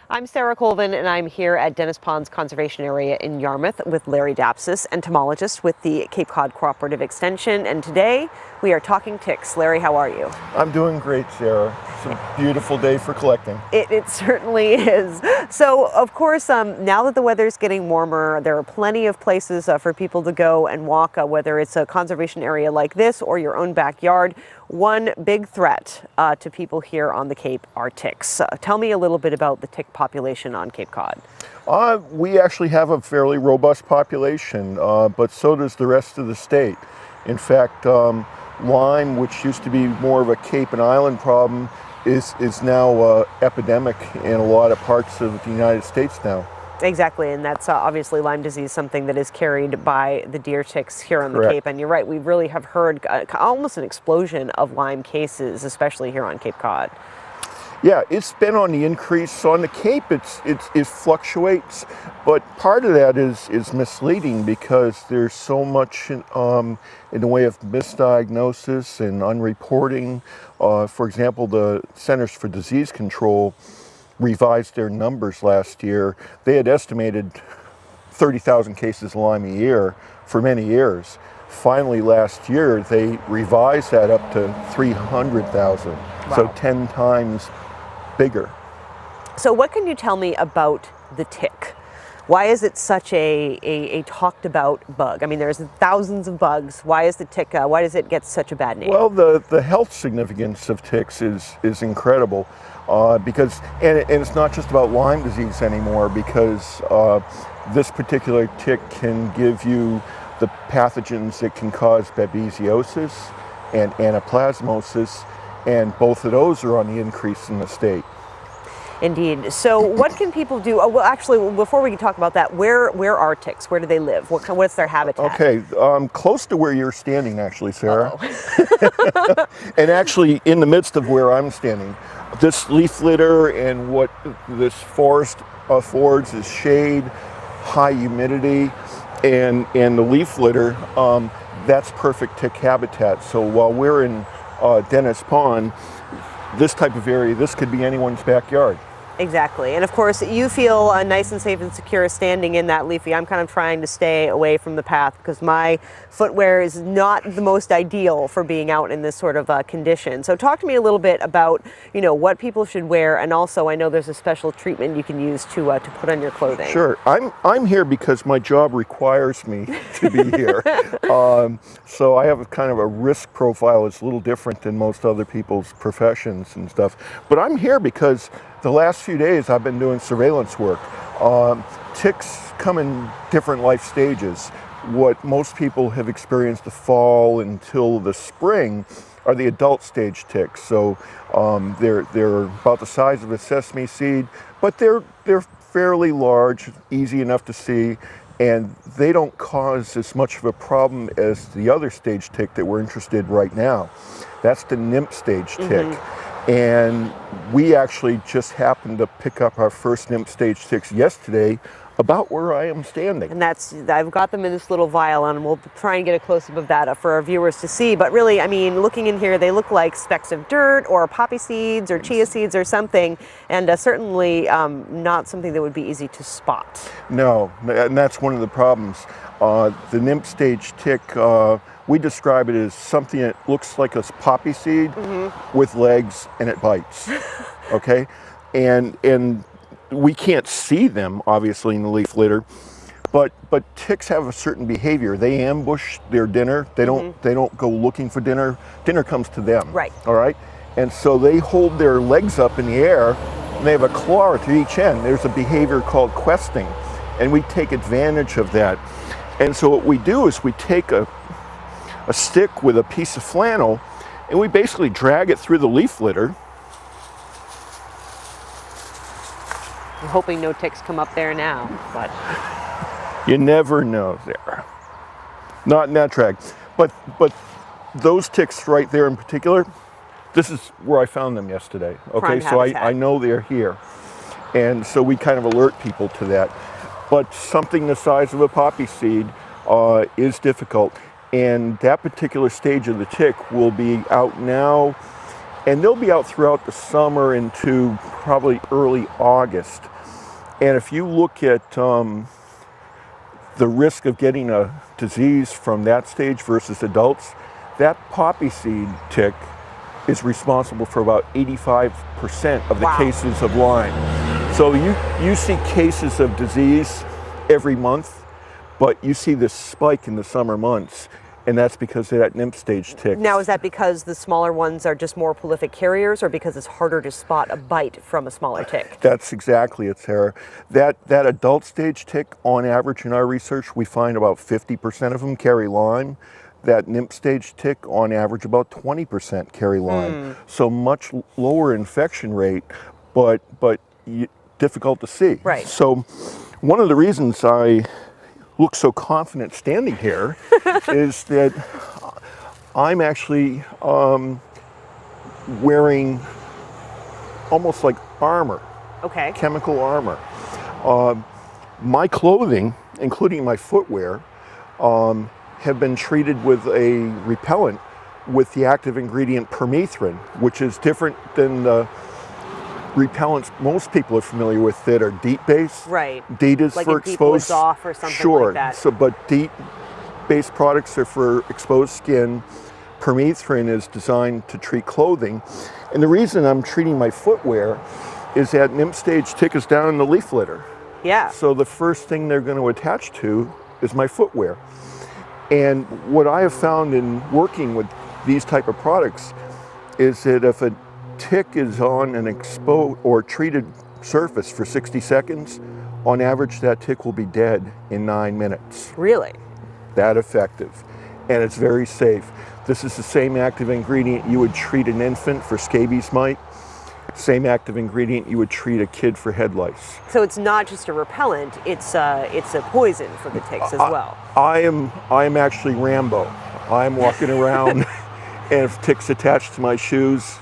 I'm Sarah Colvin, and I'm here at Dennis Pond's Conservation Area in Yarmouth with Larry Dapsis, entomologist with the Cape Cod Cooperative Extension. And today we are talking ticks. Larry, how are you? I'm doing great, Sarah. It's a beautiful day for collecting. It certainly is. So, of course, now that the weather's getting warmer, there are plenty of places for people to go and walk, whether it's a conservation area like this or your own backyard. One big threat to people here on the Cape are ticks. Tell me a little bit about the tick population on Cape Cod. We actually have a fairly robust population, but so does the rest of the state. In fact, Lyme, which used to be more of a Cape and Island problem, is now epidemic in a lot of parts of the United States now. Exactly, and that's obviously Lyme disease, something that is carried by the deer ticks here on the Correct. Cape. And you're right, we really have heard almost an explosion of Lyme cases, especially here on Cape Cod. Yeah, it's been on the increase. On the Cape, it fluctuates, but part of that is misleading because there's so much in the way of misdiagnosis and unreporting. For example, the Centers for Disease Control revised their numbers last year. They had estimated 30,000 cases of Lyme a year for many years. Finally, last year, they revised that up to 300,000, Wow. so 10 times bigger. So what can you tell me about the tick? Why is it such a talked about bug? I mean, there's thousands of bugs. Why is the tick, why does it get such a bad name? Well, the health significance of ticks is incredible because, and it's not just about Lyme disease anymore, because this particular tick can give you the pathogens that can cause babesiosis and anaplasmosis, and both of those are on the increase in the state. Indeed. So what can people do? Well, actually, before we can talk about that, where are ticks? Where do they live? What's their habitat? Okay, close to where you're standing, actually, Sarah. And actually in the midst of where I'm standing. This leaf litter and what this forest affords is shade, high humidity, and the leaf litter, that's perfect tick habitat. So while we're in Dennis Pond, this type of area, this could be anyone's backyard. Exactly. And of course, you feel nice and safe and secure standing in that leafy. I'm kind of trying to stay away from the path because my footwear is not the most ideal for being out in this sort of condition. So talk to me a little bit about, what people should wear, and also I know there's a special treatment you can use to put on your clothing. Sure. I'm here because my job requires me to be here. So I have a kind of a risk profile that's a little different than most other people's professions and stuff. But I'm here because the last few days I've been doing surveillance work. Ticks come in different life stages. What most people have experienced the fall until the spring are the adult stage ticks. So they're about the size of a sesame seed, but they're fairly large, easy enough to see, and they don't cause as much of a problem as the other stage tick that we're interested in right now. That's the nymph stage tick. Mm-hmm. And we actually just happened to pick up our first nymph stage ticks yesterday about where I am standing. And I've got them in this little vial, and we'll try and get a close-up of that for our viewers to see. But really, I mean, looking in here, they look like specks of dirt or poppy seeds or chia seeds or something, and certainly not something that would be easy to spot. No, and that's one of the problems. The nymph stage tick, we describe it as something that looks like a poppy seed with legs, and it bites. Okay, and we can't see them obviously in the leaf litter, but ticks have a certain behavior. They ambush their dinner. They don't go looking for dinner. Dinner comes to them. Right. All right, and so they hold their legs up in the air, and they have a claw to each end. There's a behavior called questing, and we take advantage of that. And so what we do is we take a stick with a piece of flannel, and we basically drag it through the leaf litter. I'm hoping no ticks come up there now, but You never know there. Not in that track. But those ticks right there in particular, this is where I found them yesterday. Okay, Prime so habitat. I know they're here. And so we kind of alert people to that. But something the size of a poppy seed is difficult. And that particular stage of the tick will be out now, and they'll be out throughout the summer into probably early August. And if you look at the risk of getting a disease from that stage versus adults, that poppy seed tick is responsible for about 85% of the cases of Lyme. So you see cases of disease every month, but you see this spike in the summer months, and that's because of that nymph stage tick. Now, is that because the smaller ones are just more prolific carriers, or because it's harder to spot a bite from a smaller tick? That's exactly it, Sarah. That adult stage tick, on average in our research, we find about 50% of them carry Lyme. That nymph stage tick, on average, about 20% carry Lyme. So much lower infection rate, but difficult to see. Right. So one of the reasons I look so confident standing here is that I'm actually wearing almost like armor. Okay. Chemical armor. My clothing, including my footwear, have been treated with a repellent with the active ingredient permethrin, which is different than the repellents most people are familiar with that are DEET-based. Right. DEET is like for exposed. Off or something sure. like that. So, but DEET-based products are for exposed skin. Permethrin is designed to treat clothing. And the reason I'm treating my footwear is that nymph stage tick is down in the leaf litter. Yeah. So the first thing they're going to attach to is my footwear. And what I have found in working with these type of products is that if a tick is on an exposed or treated surface for 60 seconds, on average that tick will be dead in 9 minutes. Really? That effective. And it's very safe. This is the same active ingredient you would treat an infant for scabies mite. Same active ingredient you would treat a kid for head lice. So it's not just a repellent, it's a poison for the ticks as well. I am actually Rambo. I'm walking around and if ticks attach to my shoes,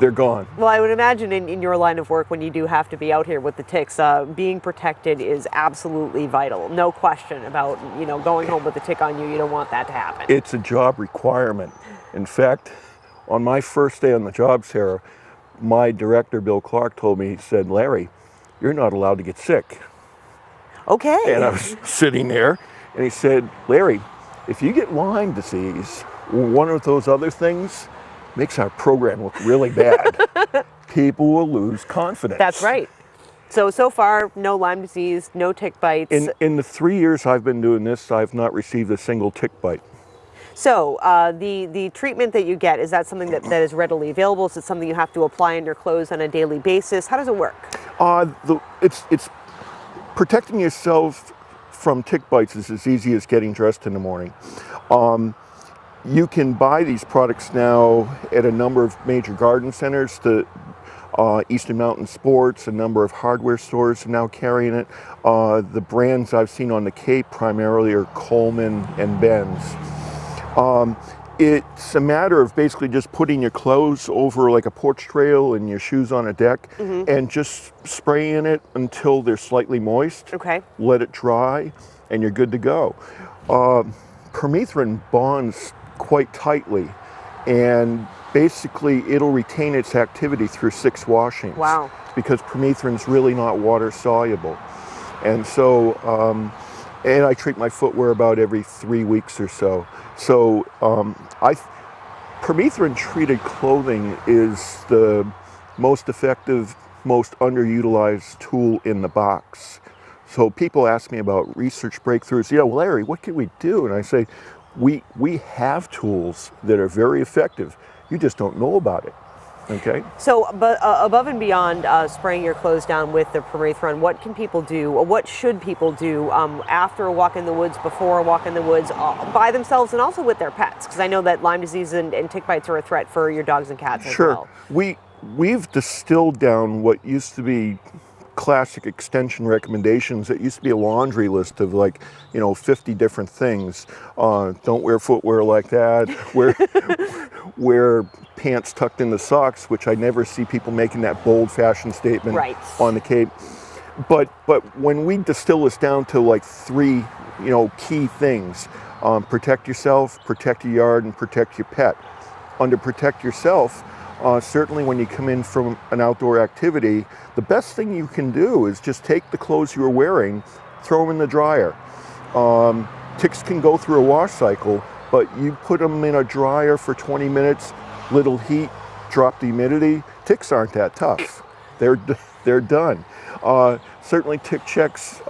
they're gone. Well, I would imagine in your line of work, when you do have to be out here with the ticks, being protected is absolutely vital. No question about, going home with a tick on you. You don't want that to happen. It's a job requirement. In fact, on my first day on the job, Sarah, my director, Bill Clark, told me, he said, "Larry, you're not allowed to get sick." Okay. And I was sitting there, and he said, "Larry, if you get Lyme disease, or one of those other things, makes our program look really bad. People will lose confidence." That's right. So far, no Lyme disease, no tick bites. In the 3 years I've been doing this, I've not received a single tick bite. So the treatment that you get, is that something that is readily available? Is it something you have to apply in your clothes on a daily basis? How does it work? It's protecting yourself from tick bites is as easy as getting dressed in the morning. You can buy these products now at a number of major garden centers. The Eastern Mountain Sports, a number of hardware stores are now carrying it. The brands I've seen on the Cape primarily are Coleman and Benz. It's a matter of basically just putting your clothes over like a porch trail and your shoes on a deck and just spraying it until they're slightly moist. Okay. Let it dry and you're good to go. Permethrin bonds quite tightly and basically it'll retain its activity through 6 washings. Wow. Because permethrin's really not water soluble. And so, and I treat my footwear about every 3 weeks or so. So permethrin treated clothing is the most effective, most underutilized tool in the box. So people ask me about research breakthroughs. Larry, what can we do? And I say, we have tools that are very effective. You just don't know about it. Okay. So, but above and beyond spraying your clothes down with the permethrin, what can people do, or what should people do after a walk in the woods, before a walk in the woods, by themselves and also with their pets? Because I know that Lyme disease and tick bites are a threat for your dogs and cats as well. Sure. We've distilled down what used to be classic extension recommendations. It used to be a laundry list of 50 different things. Don't wear footwear like that. Wear pants tucked in the socks, which I never see people making that bold fashion statement on the Cape. But when we distill this down to 3 key things, protect yourself, protect your yard, and protect your pet. Under protect yourself, certainly when you come in from an outdoor activity, the best thing you can do is just take the clothes you were wearing, throw them in the dryer. Ticks can go through a wash cycle, but you put them in a dryer for 20 minutes, little heat, drop the humidity. Ticks aren't that tough. They're done. Certainly tick checks,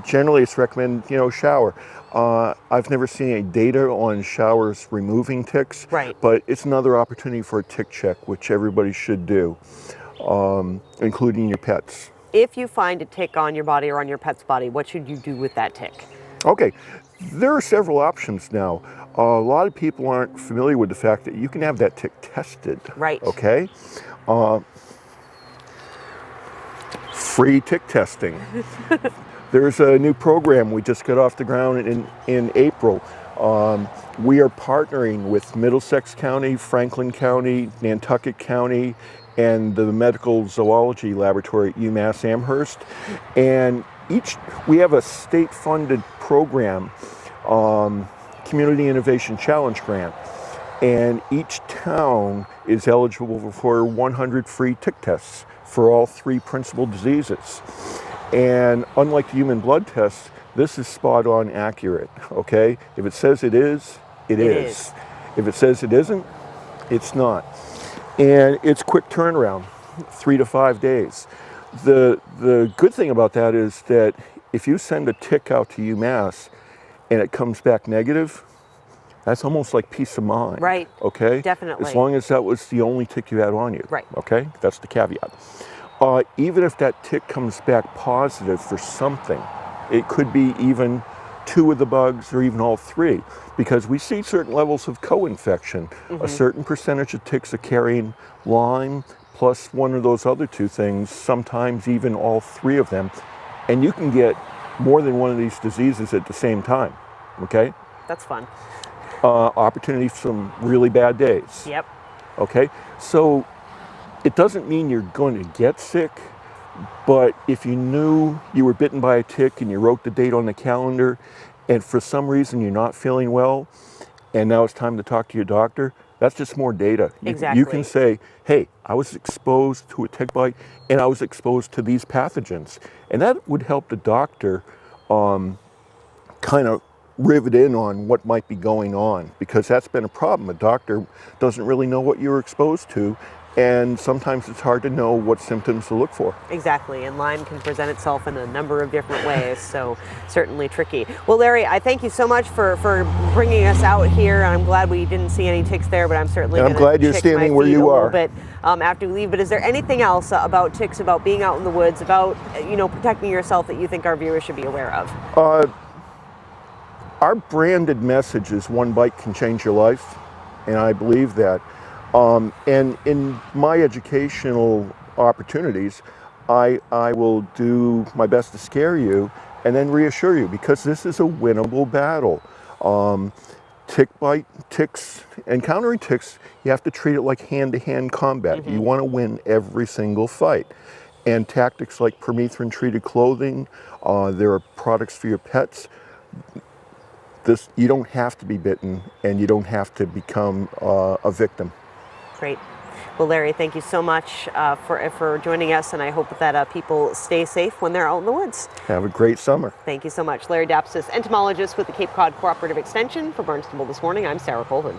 generally it's recommended, shower. I've never seen any data on showers removing ticks, Right. but it's another opportunity for a tick check, which everybody should do, including your pets. If you find a tick on your body or on your pet's body, what should you do with that tick? Okay, there are several options now. A lot of people aren't familiar with the fact that you can have that tick tested. Right. Okay. Free tick testing. There's a new program we just got off the ground in April. We are partnering with Middlesex County, Franklin County, Nantucket County, and the Medical Zoology Laboratory at UMass Amherst. And we have a state-funded program, Community Innovation Challenge Grant. And each town is eligible for 100 free tick tests for all 3 principal diseases. And unlike the human blood test, this is spot on accurate, okay? If it says it is, it is. If it says it isn't, it's not. And it's quick turnaround, 3 to 5 days. The good thing about that is that if you send a tick out to UMass and it comes back negative, that's almost like peace of mind. Right. Okay? Definitely. As long as that was the only tick you had on you. Right. Okay? That's the caveat. Even if that tick comes back positive for something, it could be even 2 of the bugs or even all 3, because we see certain levels of co-infection. A certain percentage of ticks are carrying Lyme plus one of those other 2 things, sometimes even all 3 of them. And you can get more than one of these diseases at the same time. Okay? That's fun. Opportunity for some really bad days. Yep. Okay, so it doesn't mean you're going to get sick, but if you knew you were bitten by a tick and you wrote the date on the calendar, and for some reason you're not feeling well, and now it's time to talk to your doctor, that's just more data. Exactly. You can say, hey, I was exposed to a tick bite and I was exposed to these pathogens. And that would help the doctor kind of rivet in on what might be going on, because that's been a problem. A doctor doesn't really know what you were exposed to, and sometimes it's hard to know what symptoms to look for. Exactly, and Lyme can present itself in a number of different ways, so certainly tricky. Well, Larry, I thank you so much for bringing us out here. I'm glad we didn't see any ticks there, but I'm certainly I'm glad you're standing where you are. Bit, after we leave. But is there anything else about ticks, about being out in the woods, about protecting yourself that you think our viewers should be aware of? Our branded message is one bite can change your life, and I believe that. And in my educational opportunities, I will do my best to scare you and then reassure you, because this is a winnable battle. Ticks, encountering ticks, you have to treat it like hand-to-hand combat. You want to win every single fight. And tactics like permethrin-treated clothing, there are products for your pets. You don't have to be bitten, and you don't have to become a victim. Great. Well, Larry, thank you so much for joining us, and I hope that people stay safe when they're out in the woods. Have a great summer. Thank you so much. Larry Dapsis, entomologist with the Cape Cod Cooperative Extension. For Barnstable This Morning, I'm Sarah Colvin.